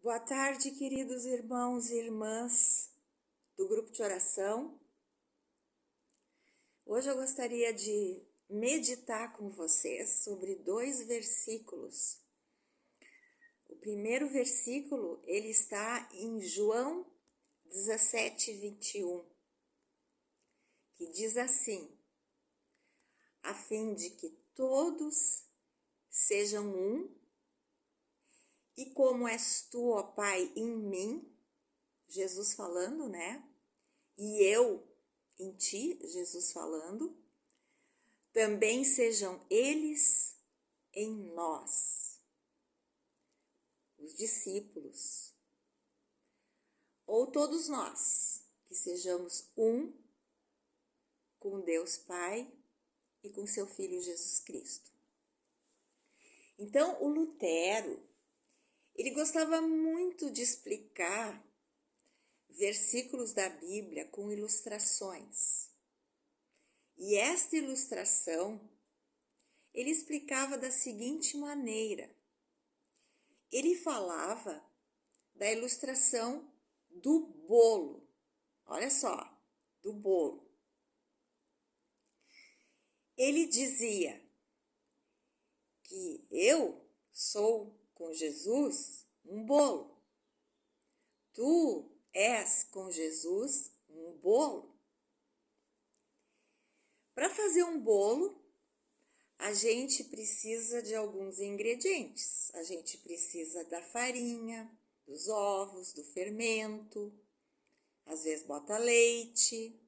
Boa tarde, queridos irmãos e irmãs do grupo de oração. Hoje eu gostaria de meditar com vocês sobre 2 versículos. O primeiro versículo, ele está em João 17:21, que diz assim: a fim de que todos sejam um, e como és tu, ó Pai, em mim, Jesus falando, né? E eu em ti, Jesus falando, também sejam eles em nós, os discípulos, ou todos nós, que sejamos um com Deus Pai e com seu Filho Jesus Cristo. Então, o Lutero, ele gostava muito de explicar versículos da Bíblia com ilustrações. E esta ilustração, ele explicava da seguinte maneira. Ele falava da ilustração do bolo. Olha só, do bolo. Ele dizia que eu sou com Jesus um bolo. Tu és com Jesus um bolo. Para fazer um bolo, a gente precisa de alguns ingredientes. A gente precisa da farinha, dos ovos, do fermento, às vezes bota leite,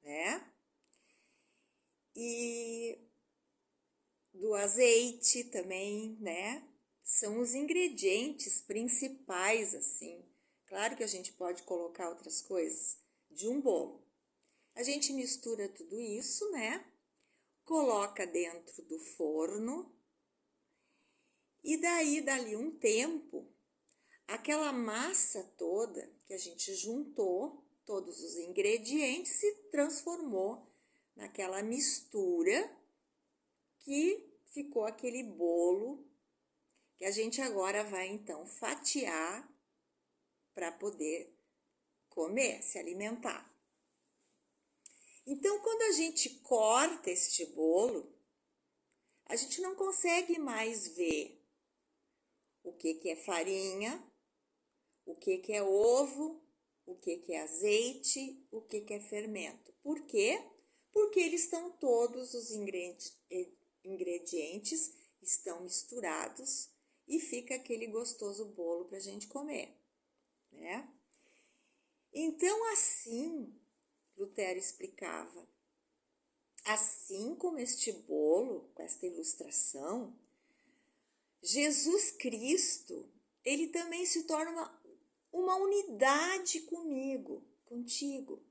né? E do azeite também, né? São os ingredientes principais, assim. Claro que a gente pode colocar outras coisas de um bolo. A gente mistura tudo isso, né? Coloca dentro do forno e daí, dali um tempo, aquela massa toda que a gente juntou, todos os ingredientes, se transformou naquela mistura que ficou aquele bolo que a gente agora vai então fatiar para poder comer, se alimentar. Então, quando a gente corta este bolo, a gente não consegue mais ver o que é farinha, o que é ovo, o que é azeite, o que é fermento. Por quê? Porque eles estão todos os ingredientes estão misturados e fica aquele gostoso bolo para a gente comer, né? Então, assim, Lutero explicava, assim como este bolo, com esta ilustração, Jesus Cristo, ele também se torna uma unidade comigo, contigo.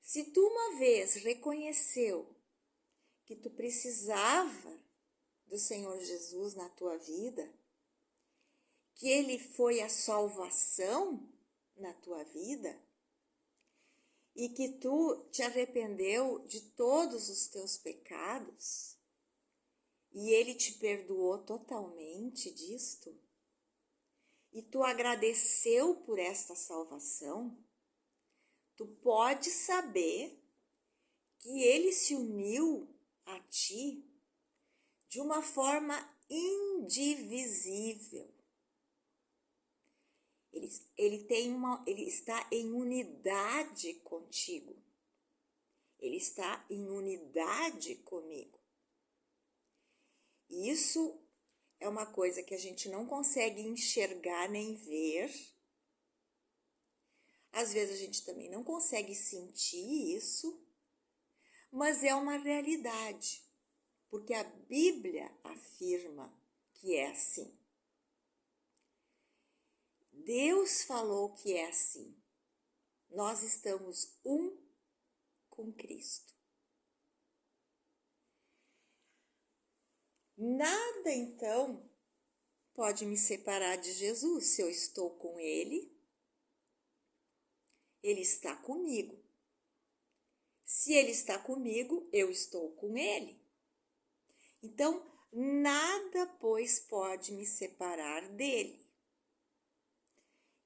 Se tu uma vez reconheceu que tu precisava do Senhor Jesus na tua vida, que ele foi a salvação na tua vida, e que tu te arrependeu de todos os teus pecados, e ele te perdoou totalmente disto, e tu agradeceu por esta salvação, tu pode saber que ele se uniu a ti de uma forma indivisível. Ele está em unidade contigo. Ele está em unidade comigo. Isso é uma coisa que a gente não consegue enxergar nem ver. Às vezes a gente também não consegue sentir isso, mas é uma realidade, porque a Bíblia afirma que é assim. Deus falou que é assim. Nós estamos um com Cristo. Nada, então, pode me separar de Jesus. Se eu estou com Ele, Ele está comigo. Se Ele está comigo, eu estou com Ele. Então, Nada, pois, pode me separar dele.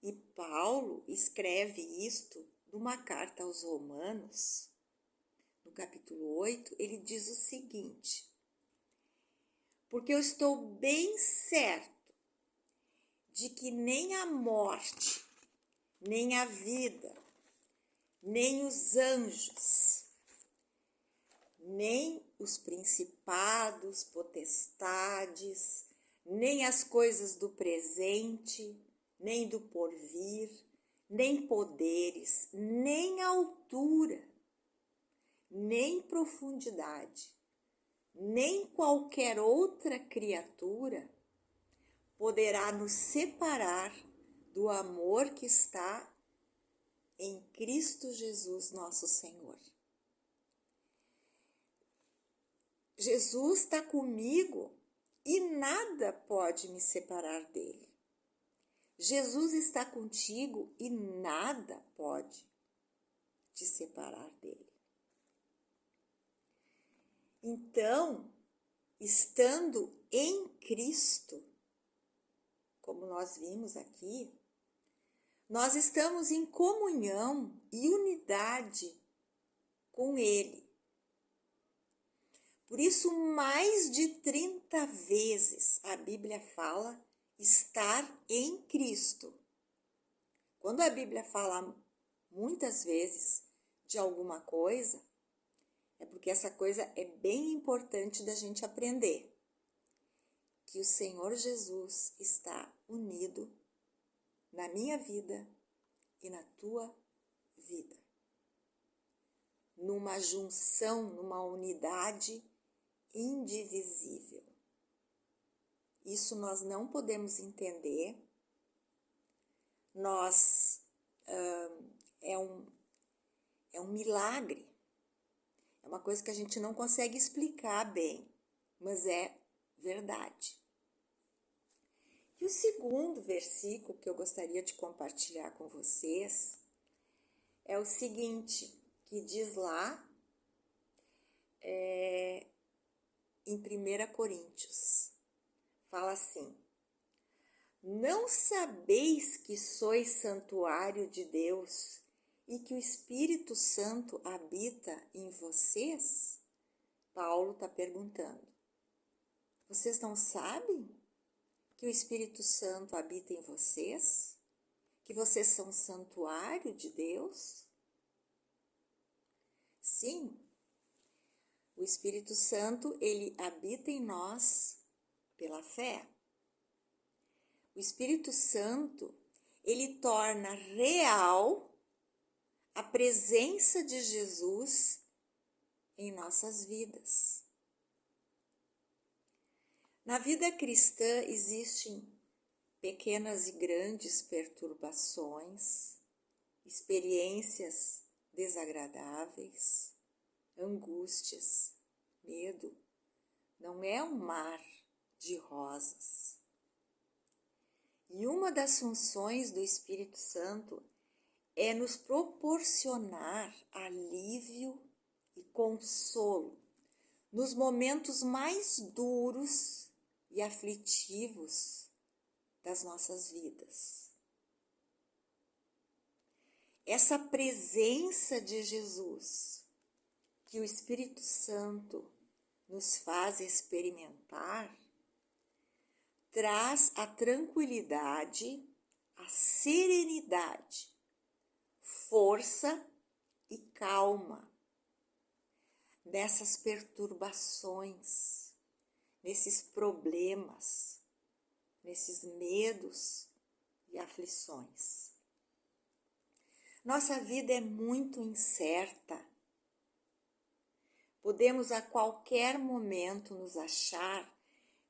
E Paulo escreve isto numa carta aos Romanos, no capítulo 8, ele diz o seguinte: porque eu estou bem certo de que nem a morte, nem a vida, nem os anjos, nem os principados, potestades, nem as coisas do presente, nem do porvir, nem poderes, nem altura, nem profundidade, nem qualquer outra criatura poderá nos separar do amor que está em Cristo Jesus, nosso Senhor. Jesus está comigo e nada pode me separar dele. Jesus está contigo e nada pode te separar dele. Então, estando em Cristo, como nós vimos aqui, nós estamos em comunhão e unidade com Ele. Por isso, mais de 30 vezes a Bíblia fala estar em Cristo. Quando a Bíblia fala muitas vezes de alguma coisa, é porque essa coisa é bem importante da gente aprender. Que o Senhor Jesus está unido na minha vida e na tua vida. Numa junção, numa unidade indivisível. Isso nós não podemos entender. É um milagre. É uma coisa que a gente não consegue explicar bem, mas é verdade. E o segundo versículo que eu gostaria de compartilhar com vocês é o seguinte, que diz lá em 1 Coríntios, fala assim: não sabeis que sois santuário de Deus e que o Espírito Santo habita em vocês? Paulo está perguntando. Vocês não sabem que o Espírito Santo habita em vocês? Que vocês são santuário de Deus? Sim, o Espírito Santo, ele habita em nós pela fé. O Espírito Santo, ele torna real a presença de Jesus em nossas vidas. Na vida cristã existem pequenas e grandes perturbações, experiências desagradáveis, angústias, medo. Não é um mar de rosas. E uma das funções do Espírito Santo é nos proporcionar alívio e consolo nos momentos mais duros e aflitivos das nossas vidas. Essa presença de Jesus, que o Espírito Santo nos faz experimentar, traz a tranquilidade, a serenidade, força e calma nessas perturbações, nesses problemas, nesses medos e aflições. Nossa vida é muito incerta. Podemos a qualquer momento nos achar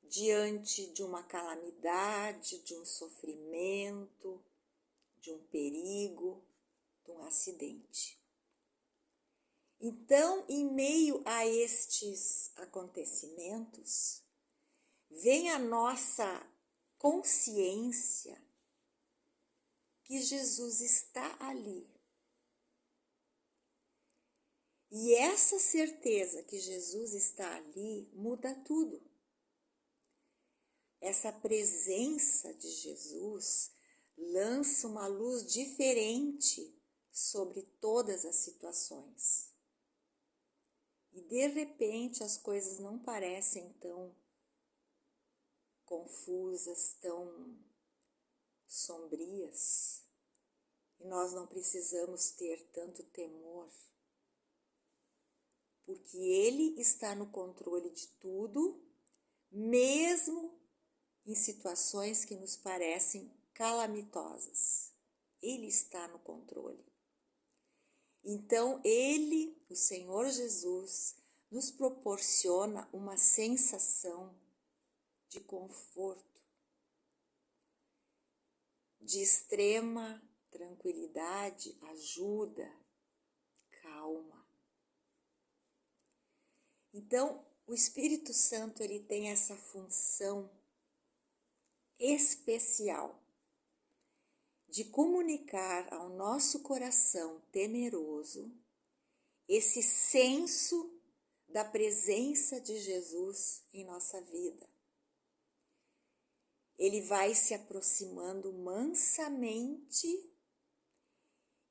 diante de uma calamidade, de um sofrimento, de um perigo, de um acidente. Então, em meio a estes acontecimentos, vem a nossa consciência que Jesus está ali. E essa certeza que Jesus está ali muda tudo. essa presença de Jesus lança uma luz diferente sobre todas as situações. E de repente as coisas não parecem tão confusas, tão sombrias. E nós não precisamos ter tanto temor, porque Ele está no controle de tudo, mesmo em situações que nos parecem calamitosas. Ele está no controle. Então, Ele, o Senhor Jesus, nos proporciona uma sensação de conforto, de extrema tranquilidade, ajuda, calma. Então, o Espírito Santo, ele tem essa função especial de comunicar ao nosso coração temeroso esse senso da presença de Jesus em nossa vida. Ele vai se aproximando mansamente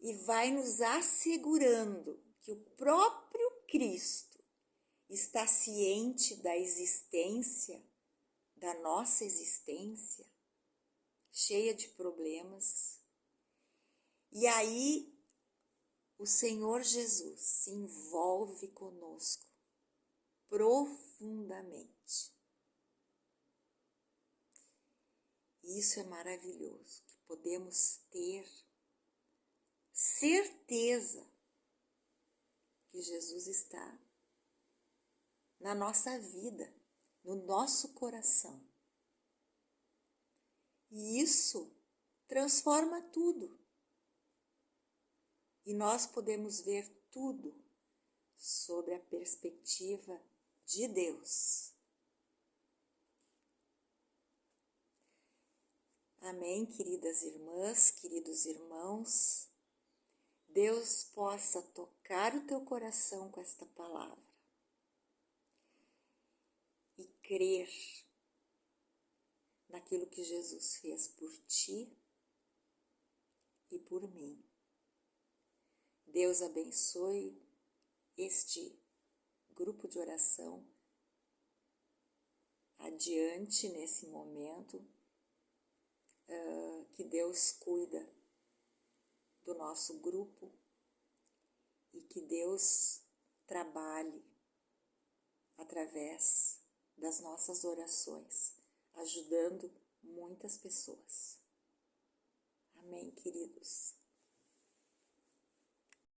e vai nos assegurando que o próprio Cristo está ciente da existência, da nossa existência, cheia de problemas. E aí o Senhor Jesus se envolve conosco profundamente. E isso é maravilhoso, que podemos ter certeza que Jesus está na nossa vida, no nosso coração. E isso transforma tudo. E nós podemos ver tudo sobre a perspectiva de Deus. Amém, queridas irmãs, queridos irmãos. Deus possa tocar o teu coração com esta palavra e crer naquilo que Jesus fez por ti e por mim. Deus abençoe este grupo de oração adiante nesse momento, que Deus cuida do nosso grupo e que Deus trabalhe através das nossas orações, ajudando muitas pessoas. Amém, queridos?